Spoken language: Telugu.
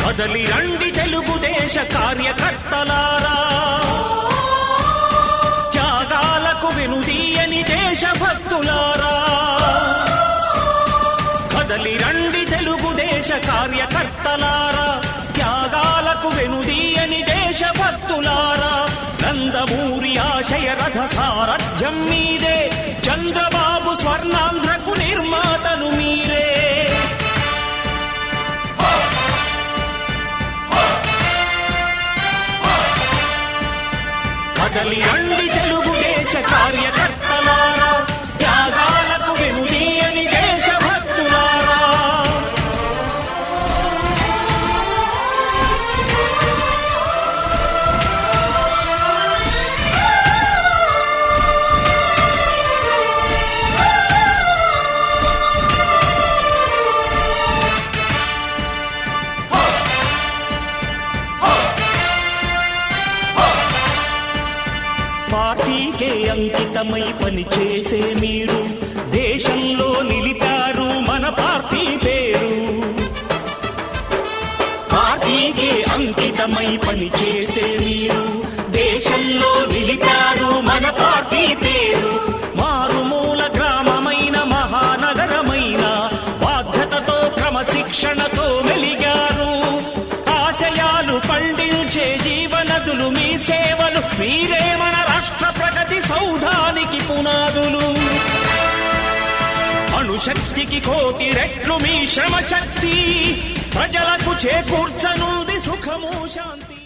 కదలి రండి తెలుగుదేశ కార్యకర్తలారా, త్యాగాలకు వెనుదీయని దేశభక్తులారా. కదలి రండి తెలుగుదేశ కార్యకర్తలారా, త్యాగాలకు వెనుదీయని దేశభక్తులారా. నందమూరి ఆశయ రథ సారథ్యం మీదే, చంద్రబాబు స్వర్ణాంధ్రకు నిర్మాతలు మీరే. కదలి రండి తెలుగుదేశ కార్యకర్తలారా, త్యాగాలకు వెనుదీయని దేశభక్తులారా. పార్టీకే అంకితమై పనిచేసే మీరు దేశంలో నిలిపారు మన పార్టీ పేరు. పార్టీకే అంకితమై పనిచేసే మీరు దేశంలో నిలిపారు మన పార్టీ పేరు. మారుమూల గ్రామమైన మహానగరమైన బాధ్యతతో క్రమశిక్షణతో మెలిగారు. ఆశయాలు పండించే జీవనదులు మీ సేవలు, మీరే మన రాష్ట్ర ప్రగతి సౌధానికి పునాదులు. అణుశక్తికి కోటి రెట్లు మీ శ్రమ శక్తి, ప్రజలకు చేకూర్చనుంది సుఖము శాంతి.